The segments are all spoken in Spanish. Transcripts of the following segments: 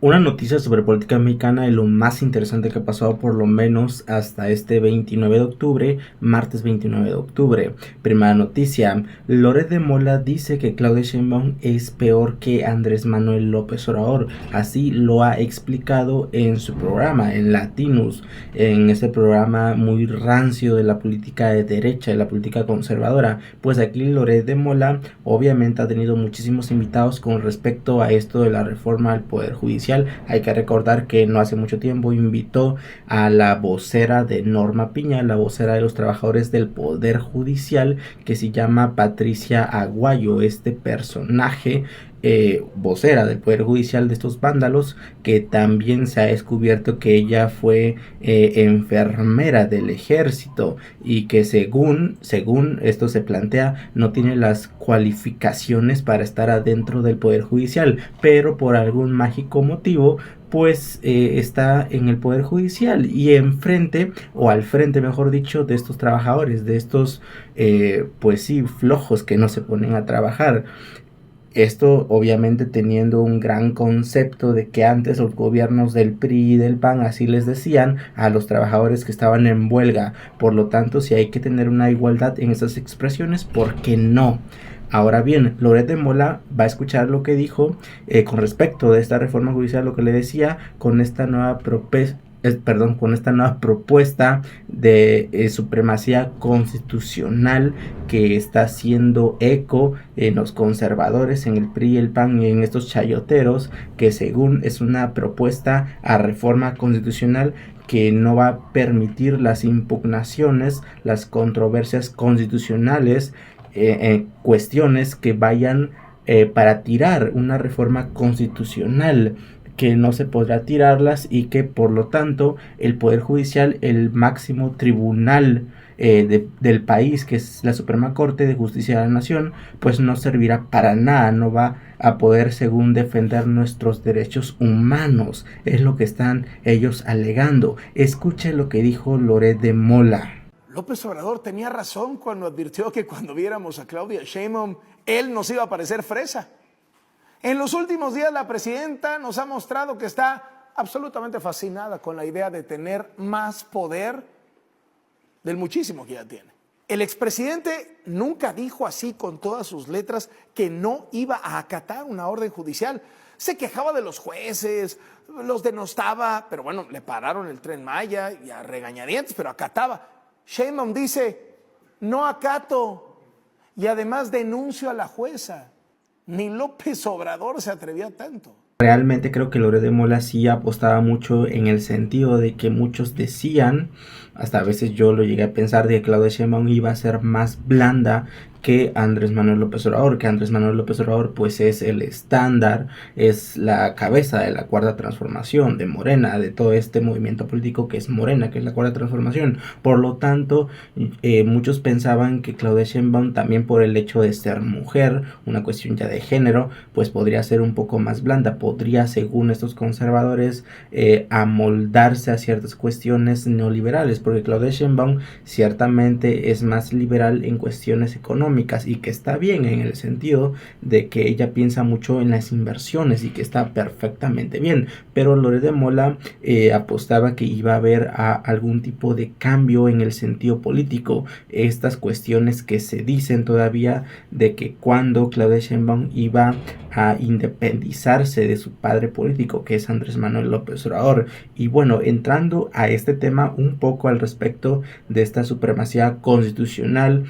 Una noticia sobre política mexicana y lo más interesante que ha pasado por lo menos hasta este 29 de octubre, martes 29 de octubre. Primera noticia, Loret de Mola dice que Claudia Sheinbaum es peor que Andrés Manuel López Obrador. Así lo ha explicado en su programa, en Latinus, en este programa muy rancio de la política de derecha, de la política conservadora. Pues aquí Loret de Mola obviamente ha tenido muchísimos invitados con respecto a esto de la reforma al Poder Judicial. Hay que recordar que no hace mucho tiempo invitó a la vocera de Norma Piña, la vocera de los trabajadores del Poder Judicial, que se llama Patricia Aguayo. Este personaje vocera del Poder Judicial de estos vándalos, que también se ha descubierto que ella fue enfermera del ejército y que según esto se plantea, no tiene las cualificaciones para estar adentro del Poder Judicial, pero por algún mágico motivo pues está en el Poder Judicial y enfrente, o al frente mejor dicho, de estos trabajadores, de estos pues sí, flojos que no se ponen a trabajar. Esto obviamente teniendo un gran concepto de que antes los gobiernos del PRI y del PAN así les decían a los trabajadores que estaban en huelga. Por lo tanto, si hay que tener una igualdad en esas expresiones, ¿por qué no? Ahora bien, Loret de Mola va a escuchar lo que dijo con respecto de esta reforma judicial, lo que le decía con esta nueva con esta nueva propuesta de supremacía constitucional que está haciendo eco en los conservadores, en el PRI, el PAN y en estos chayoteros, que según es una propuesta a reforma constitucional que no va a permitir las impugnaciones, las controversias constitucionales, cuestiones que vayan para tirar una reforma constitucional, que no se podrá tirarlas y que por lo tanto el Poder Judicial, el máximo tribunal del país, que es la Suprema Corte de Justicia de la Nación, pues no servirá para nada, no va a poder según defender nuestros derechos humanos. Es lo que están ellos alegando. Escuche lo que dijo Loret de Mola. López Obrador tenía razón cuando advirtió que cuando viéramos a Claudia Sheinbaum, él nos iba a parecer fresa. En los últimos días la presidenta nos ha mostrado que está absolutamente fascinada con la idea de tener más poder del muchísimo que ya tiene. El expresidente nunca dijo así con todas sus letras que no iba a acatar una orden judicial. Se quejaba de los jueces, los denostaba, pero bueno, le pararon el Tren Maya y a regañadientes, pero acataba. Sheinbaum dice, no acato y además denuncio a la jueza. Ni López Obrador se atrevía tanto. Realmente creo que Loret de Mola sí apostaba mucho en el sentido de que muchos decían, hasta a veces yo lo llegué a pensar, de que Claudia Sheinbaum iba a ser más blanda que Andrés Manuel López Obrador, que Andrés Manuel López Obrador pues es el estándar, es la cabeza de la cuarta transformación de Morena, de todo este movimiento político que es Morena, que es la cuarta transformación. Por lo tanto, muchos pensaban que Claudia Sheinbaum, también por el hecho de ser mujer, una cuestión ya de género, pues podría ser un poco más blanda, podría, según estos conservadores, amoldarse a ciertas cuestiones neoliberales, porque Claudia Sheinbaum ciertamente es más liberal en cuestiones económicas, y que está bien en el sentido de que ella piensa mucho en las inversiones y que está perfectamente bien, pero Loret de Mola apostaba que iba a haber algún tipo de cambio en el sentido político. Estas cuestiones que se dicen todavía de que cuando Claudia Sheinbaum iba a independizarse de su padre político, que es Andrés Manuel López Obrador. Y bueno, entrando a este tema un poco al respecto de esta supremacía constitucional,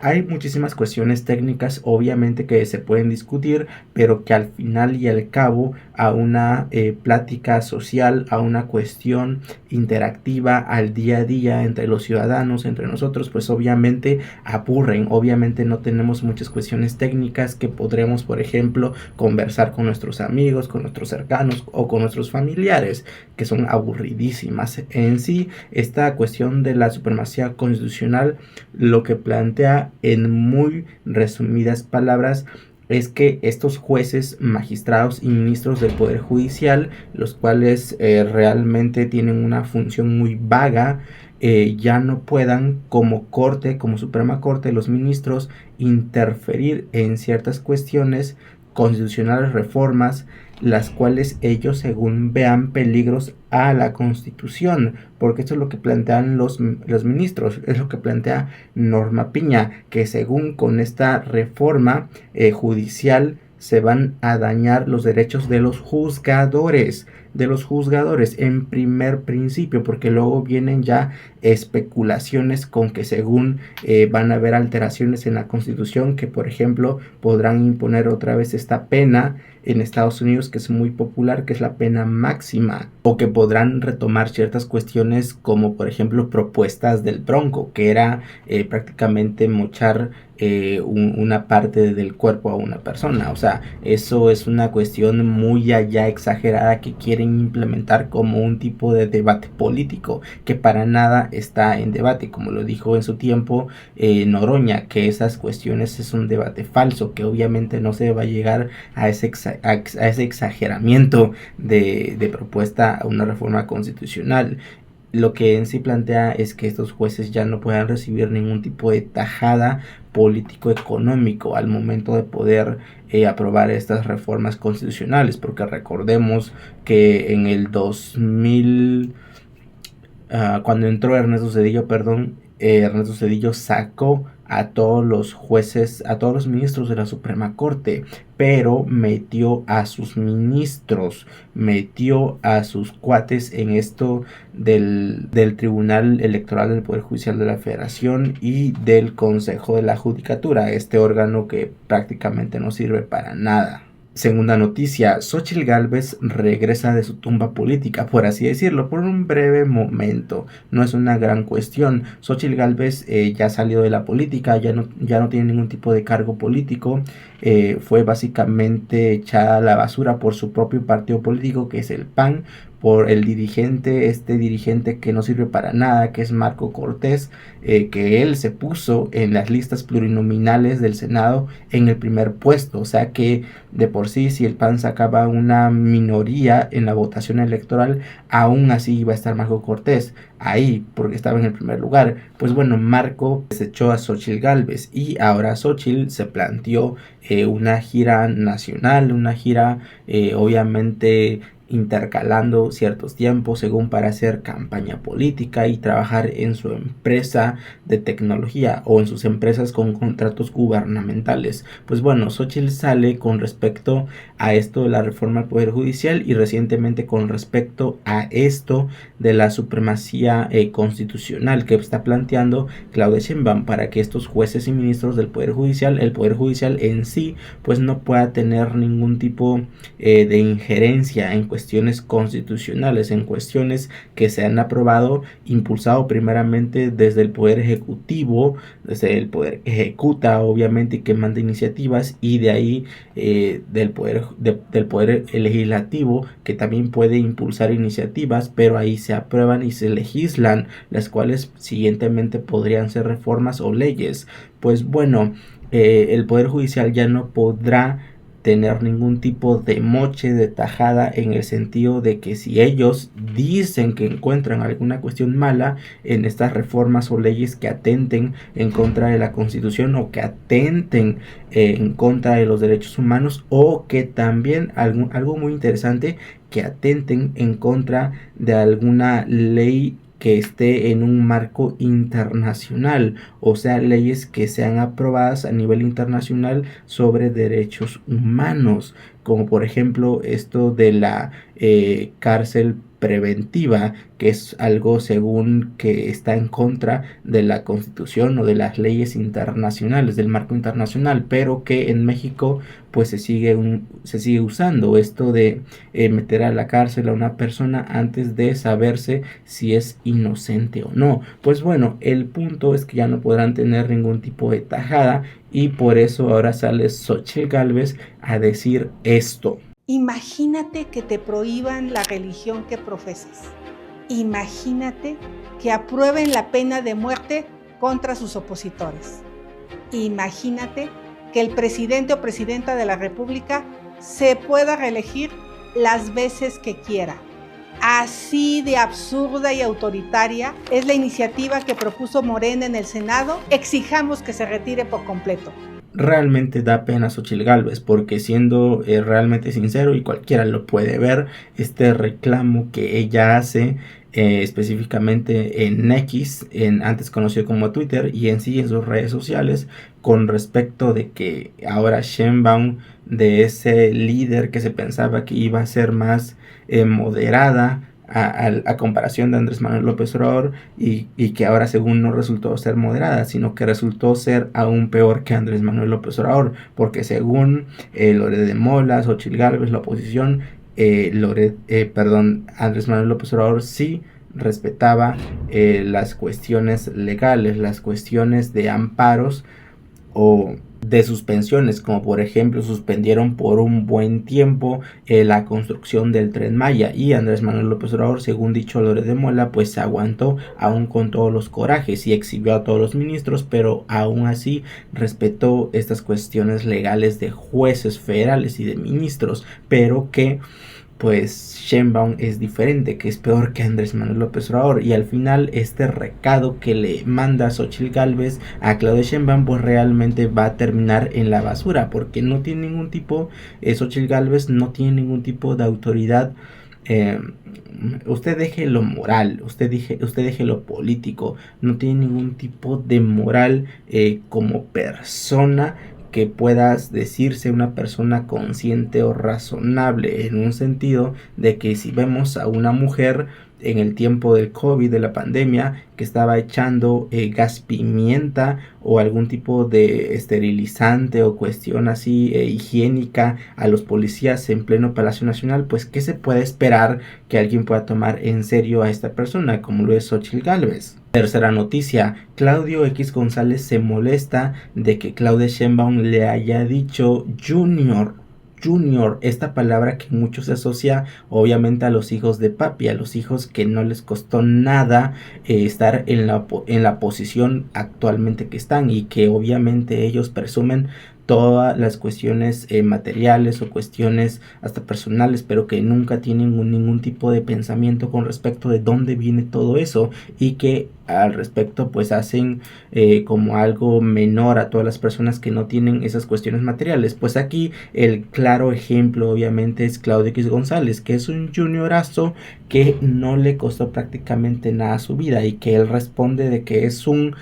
hay muchísimas cuestiones técnicas obviamente que se pueden discutir, pero que al final y al cabo a una plática social, a una cuestión interactiva al día a día entre los ciudadanos, entre nosotros, pues obviamente aburren. Obviamente no tenemos muchas cuestiones técnicas que podremos, por ejemplo, conversar con nuestros amigos, con nuestros cercanos o con nuestros familiares, que son aburridísimas. En sí, esta cuestión de la supremacía constitucional lo que plantea en muy resumidas palabras es que estos jueces, magistrados y ministros del Poder Judicial, los cuales realmente tienen una función muy vaga, ya no puedan como corte, como Suprema Corte, los ministros interferir en ciertas cuestiones constitucionales, reformas las cuales ellos según vean peligros a la Constitución, porque esto es lo que plantean los ministros, es lo que plantea Norma Piña, que según con esta reforma judicial se van a dañar los derechos de los juzgadores en primer principio, porque luego vienen ya especulaciones con que según van a haber alteraciones en la Constitución, que por ejemplo podrán imponer otra vez esta pena en Estados Unidos, que es muy popular, que es la pena máxima, o que podrán retomar ciertas cuestiones como por ejemplo propuestas del Bronco, que era prácticamente mochar una parte del cuerpo a una persona. O sea, eso es una cuestión muy allá exagerada que quieren implementar como un tipo de debate político, que para nada está en debate, como lo dijo en su tiempo Noroña, que esas cuestiones es un debate falso, que obviamente no se va a llegar a ese exageramiento de propuesta a una reforma constitucional. Lo que en sí plantea es que estos jueces ya no puedan recibir ningún tipo de tajada político-económico al momento de poder aprobar estas reformas constitucionales, porque recordemos que en el 2000, cuando entró Ernesto Zedillo, Ernesto Zedillo sacó a todos los jueces, a todos los ministros de la Suprema Corte, pero metió a sus ministros, metió a sus cuates en esto del Tribunal Electoral del Poder Judicial de la Federación y del Consejo de la Judicatura, este órgano que prácticamente no sirve para nada. Segunda noticia, Xóchitl Gálvez regresa de su tumba política, por así decirlo, por un breve momento. No es una gran cuestión. Xóchitl Gálvez ya salió de la política, ya no tiene ningún tipo de cargo político. Fue básicamente echada a la basura por su propio partido político, que es el PAN, por el dirigente que no sirve para nada, que es Marco Cortés, que él se puso en las listas plurinominales del Senado en el primer puesto. O sea que de por sí, si el PAN sacaba una minoría en la votación electoral, aún así iba a estar Marco Cortés ahí, porque estaba en el primer lugar. Pues bueno, Marco desechó a Xóchitl Gálvez y ahora Xóchitl se planteó una gira nacional, una gira obviamente intercalando ciertos tiempos según para hacer campaña política y trabajar en su empresa de tecnología o en sus empresas con contratos gubernamentales. Pues bueno, Xóchitl sale con respecto a esto de la reforma al Poder Judicial y recientemente con respecto a esto de la supremacía constitucional que está planteando Claudia Sheinbaum para que estos jueces y ministros del Poder Judicial, el Poder Judicial en sí, pues no pueda tener ningún tipo de injerencia en cuestiones constitucionales, en cuestiones que se han aprobado, impulsado primeramente desde el Poder Ejecutivo, desde el Poder Ejecuta, obviamente, y que manda iniciativas, y de ahí del poder Legislativo, que también puede impulsar iniciativas, pero ahí se aprueban y se legislan, las cuales siguientemente podrían ser reformas o leyes. Pues bueno, el Poder Judicial ya no podrá tener ningún tipo de moche, de tajada, en el sentido de que si ellos dicen que encuentran alguna cuestión mala en estas reformas o leyes que atenten en contra de la Constitución o que atenten en contra de los derechos humanos, o que también algo muy interesante, que atenten en contra de alguna ley que esté en un marco internacional, o sea, leyes que sean aprobadas a nivel internacional sobre derechos humanos, como por ejemplo esto de la cárcel preventiva, que es algo según que está en contra de la Constitución o de las leyes internacionales, del marco internacional, pero que en México pues se sigue usando esto de meter a la cárcel a una persona antes de saberse si es inocente o no. Pues bueno, el punto es que ya no podrán tener ningún tipo de tajada, y por eso ahora sale Xóchitl Gálvez a decir esto. Imagínate que te prohíban la religión que profesas. Imagínate que aprueben la pena de muerte contra sus opositores. Imagínate que el presidente o presidenta de la República se pueda reelegir las veces que quiera. Así de absurda y autoritaria es la iniciativa que propuso Morena en el Senado. Exijamos que se retire por completo. realmente da pena a Xochitl Gálvez, porque siendo realmente sincero, y cualquiera lo puede ver, este reclamo que ella hace específicamente en X, antes conocido como Twitter, y en sí en sus redes sociales, con respecto de que ahora Sheinbaum, de ese líder que se pensaba que iba a ser más moderada, a comparación de Andrés Manuel López Obrador, y que ahora según no resultó ser moderada, sino que resultó ser aún peor que Andrés Manuel López Obrador, porque según Loret de Mola, Xochitl Gálvez, la oposición, Andrés Manuel López Obrador sí respetaba las cuestiones legales, las cuestiones de amparos o de suspensiones, como por ejemplo suspendieron por un buen tiempo la construcción del Tren Maya, y Andrés Manuel López Obrador, según dicho Loret de Mola, pues se aguantó aún con todos los corajes y exhibió a todos los ministros, pero aún así respetó estas cuestiones legales de jueces federales y de ministros, pero que pues Sheinbaum es diferente, que es peor que Andrés Manuel López Obrador, y al final este recado que le manda Xochitl Gálvez a Claudia Sheinbaum pues realmente va a terminar en la basura, porque no tiene ningún tipo, Xochitl Gálvez no tiene ningún tipo de autoridad. Usted deje lo moral, usted deje lo político, no tiene ningún tipo de moral como persona, que puedas decirse una persona consciente o razonable, en un sentido de que si vemos a una mujer en el tiempo del COVID, de la pandemia, que estaba echando gas pimienta o algún tipo de esterilizante o cuestión así higiénica a los policías en pleno Palacio Nacional, pues ¿qué se puede esperar que alguien pueda tomar en serio a esta persona, como lo es Xochitl Gálvez? Tercera noticia, Claudio X González se molesta de que Claudia Sheinbaum le haya dicho Junior, esta palabra que muchos se asocia obviamente a los hijos de papi, a los hijos que no les costó nada estar en la posición actualmente que están, y que obviamente ellos presumen todas las cuestiones materiales o cuestiones hasta personales, pero que nunca tienen ningún tipo de pensamiento con respecto de dónde viene todo eso, y que al respecto pues hacen como algo menor a todas las personas que no tienen esas cuestiones materiales. Pues aquí el claro ejemplo obviamente es Claudio X González, que es un juniorazo que no le costó prácticamente nada a su vida, y que él responde de que es un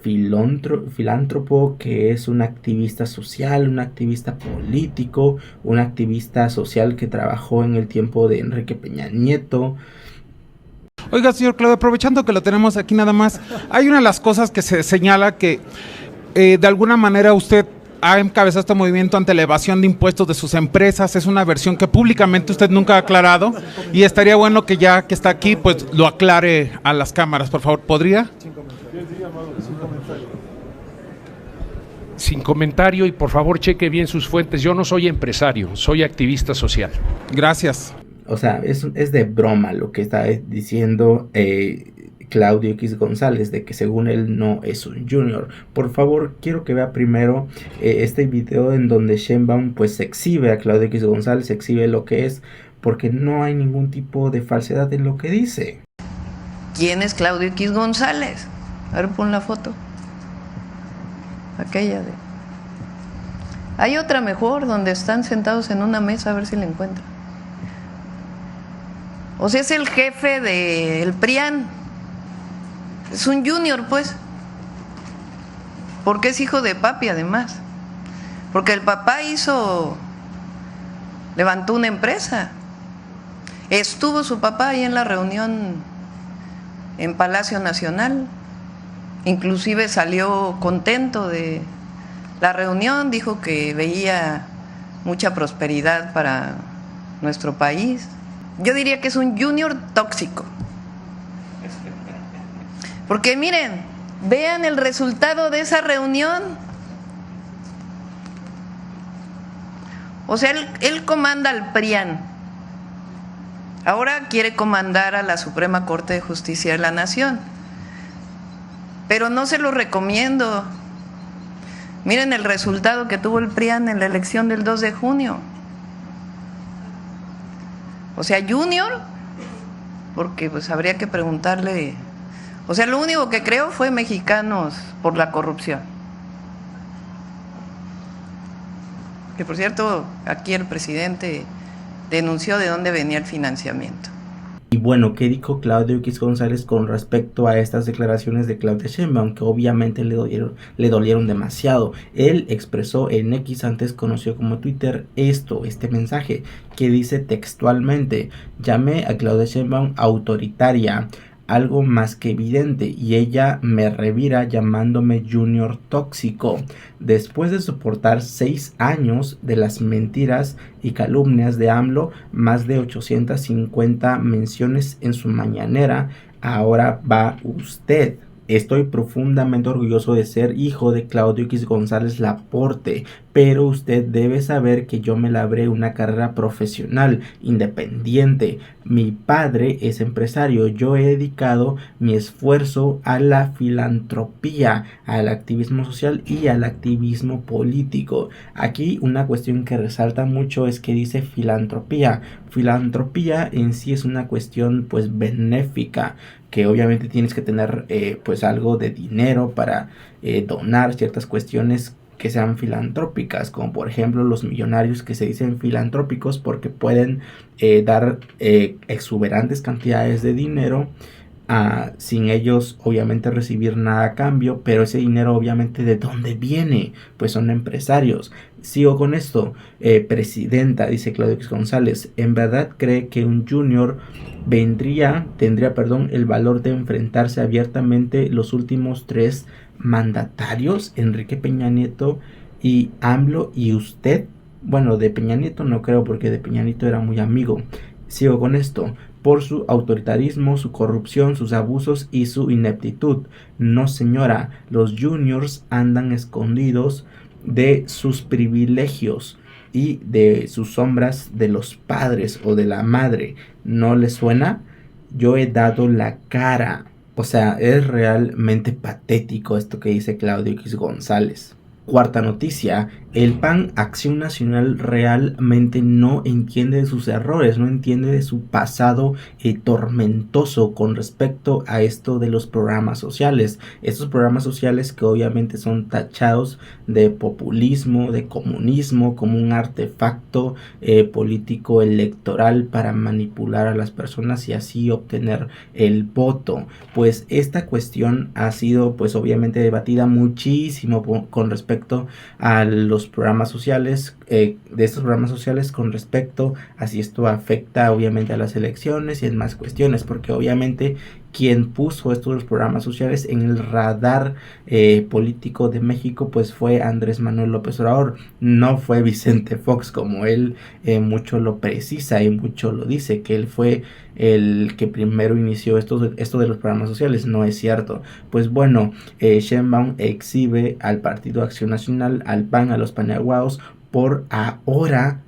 filántropo, que es un activista social, un activista político, un activista social que trabajó en el tiempo de Enrique Peña Nieto. Oiga, señor Claudio, aprovechando que lo tenemos aquí nada más, hay una de las cosas que se señala que de alguna manera usted ha encabezado este movimiento ante la evasión de impuestos de sus empresas. Es una versión que públicamente usted nunca ha aclarado, y estaría bueno que ya que está aquí pues lo aclare a las cámaras, por favor. ¿Podría? Sin comentario, y por favor cheque bien sus fuentes. Yo no soy empresario, soy activista social. Gracias. O sea, es de broma lo que está diciendo Claudio X González, de que según él no es un junior. Por favor, quiero que vea primero este video en donde Sheinbaum pues exhibe a Claudio X González, exhibe lo que es, porque no hay ningún tipo de falsedad en lo que dice. ¿Quién es Claudio X González? A ver, pon la foto. Aquella de... Hay otra mejor, donde están sentados en una mesa, a ver si la encuentran. O sea, es el jefe del PRIAN. Es un junior, pues. Porque es hijo de papi, además. Porque el papá levantó una empresa. Estuvo su papá ahí en la reunión en Palacio Nacional. Inclusive salió contento de la reunión, dijo que veía mucha prosperidad para nuestro país. Yo diría que es un junior tóxico. Porque miren, vean el resultado de esa reunión. O sea, él comanda al PRIAN. Ahora quiere comandar a la Suprema Corte de Justicia de la Nación. Pero no se lo recomiendo. Miren el resultado que tuvo el PRIAN en la elección del 2 de junio. O sea, junior, porque pues habría que preguntarle. O sea, lo único que creo fue Mexicanos por la corrupción. que por cierto, aquí el presidente denunció de dónde venía el financiamiento. Y bueno, ¿qué dijo Claudio X González con respecto a estas declaraciones de Claudia Sheinbaum? Que obviamente le dolieron demasiado. Él expresó en X, antes conocido como Twitter, este mensaje, que dice textualmente: llamé a Claudia Sheinbaum autoritaria, algo más que evidente, y ella me revira llamándome Junior tóxico. Después de soportar 6 años de las mentiras y calumnias de AMLO, más de 850 menciones en su mañanera, ahora va usted. Estoy profundamente orgulloso de ser hijo de Claudio X González Laporte, pero usted debe saber que yo me labré una carrera profesional, independiente. Mi padre es empresario, yo he dedicado mi esfuerzo a la filantropía, al activismo social y al activismo político. Aquí una cuestión que resalta mucho es que dice filantropía. Filantropía en sí es una cuestión pues benéfica, que obviamente tienes que tener pues algo de dinero para donar ciertas cuestiones que sean filantrópicas, como por ejemplo los millonarios que se dicen filantrópicos porque pueden dar exuberantes cantidades de dinero sin ellos obviamente recibir nada a cambio, pero ese dinero obviamente ¿de dónde viene? Pues son empresarios. Sigo con esto. Presidenta, dice Claudio X González, ¿en verdad cree que un junior tendría el valor de enfrentarse abiertamente los últimos 3 mandatarios, Enrique Peña Nieto y AMLO, y usted? Bueno, de Peña Nieto no creo, porque de Peña Nieto era muy amigo. Sigo con esto: por su autoritarismo, su corrupción, sus abusos y su ineptitud. No, señora, los juniors andan escondidos de sus privilegios y de sus sombras de los padres o de la madre. ¿No les suena? Yo he dado la cara. O sea, es realmente patético esto que dice Claudio X González. Cuarta noticia: el PAN Acción Nacional realmente no entiende de sus errores, no entiende de su pasado tormentoso con respecto a esto de los programas sociales. Estos programas sociales que obviamente son tachados de populismo, de comunismo, como un artefacto político electoral para manipular a las personas y así obtener el voto. Pues esta cuestión ha sido pues obviamente debatida muchísimo con respecto a los programas sociales, de estos programas sociales, con respecto a si esto afecta obviamente a las elecciones y en más cuestiones, porque obviamente quien puso estos los programas sociales en el radar político de México pues fue Andrés Manuel López Obrador, no fue Vicente Fox, como él mucho lo precisa y mucho lo dice, que él fue el que primero inició esto de los programas sociales. No es cierto. Pues bueno, Sheinbaum exhibe al Partido Acción Nacional, al PAN, a los paneaguados, por ahora,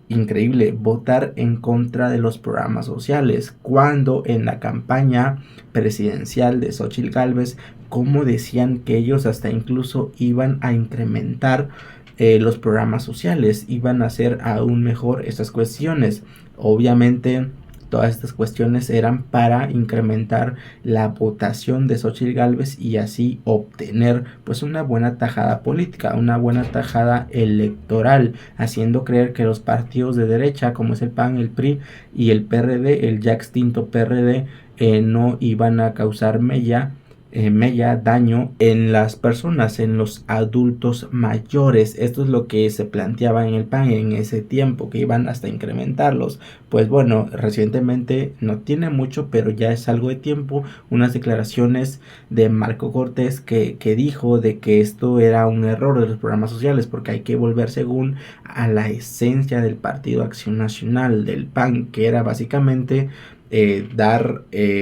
increíble, votar en contra de los programas sociales, cuando en la campaña presidencial de Xóchitl Gálvez, como decían que ellos hasta incluso iban a incrementar los programas sociales, iban a hacer aún mejor estas cuestiones. Obviamente todas estas cuestiones eran para incrementar la votación de Xóchitl Gálvez y así obtener pues una buena tajada política, una buena tajada electoral, haciendo creer que los partidos de derecha, como es el PAN, el PRI y el PRD, el ya extinto PRD, no iban a causar daño en las personas, en los adultos mayores. Esto es lo que se planteaba en el PAN en ese tiempo, que iban hasta incrementarlos. Pues bueno, recientemente, no tiene mucho, pero ya es algo de tiempo, unas declaraciones de Marco Cortés que dijo de que esto era un error de los programas sociales, porque hay que volver según a la esencia del Partido Acción Nacional, del PAN, que era básicamente dar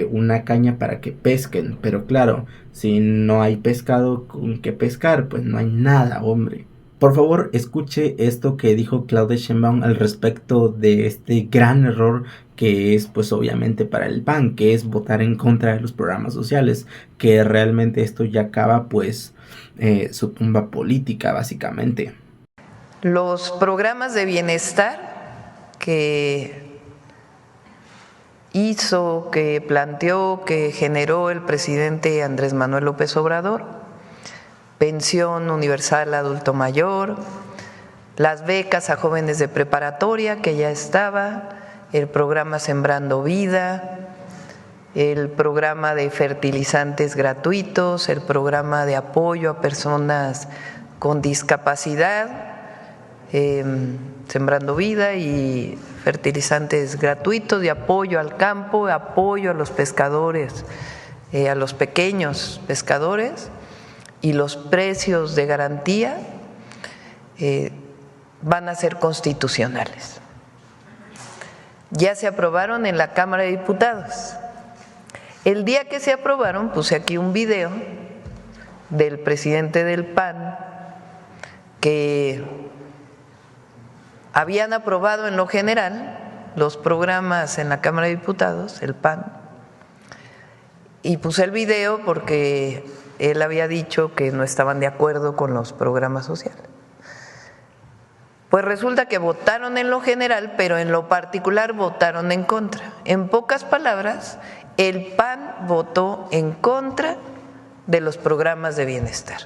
una caña para que pesquen. Pero claro, si no hay pescado con que pescar, pues no hay nada, hombre. Por favor, escuche esto que dijo Claudia Sheinbaum al respecto de este gran error que es pues obviamente para el PAN, que es votar en contra de los programas sociales, que realmente esto ya acaba pues su tumba política básicamente. Los programas de bienestar que hizo, que planteó, que generó el presidente Andrés Manuel López Obrador: pensión universal adulto mayor, las becas a jóvenes de preparatoria, que ya estaba, el programa Sembrando Vida, el programa de fertilizantes gratuitos, el programa de apoyo a personas con discapacidad, Sembrando Vida y fertilizantes gratuitos, de apoyo al campo, apoyo a los pescadores, a los pequeños pescadores, y los precios de garantía van a ser constitucionales. Ya se aprobaron en la Cámara de Diputados. El día que se aprobaron, puse aquí un video del presidente del PAN que habían aprobado en lo general los programas en la Cámara de Diputados, el PAN, y puse el video porque él había dicho que no estaban de acuerdo con los programas sociales. Pues resulta que votaron en lo general, pero en lo particular votaron en contra. En pocas palabras, el PAN votó en contra de los programas de bienestar.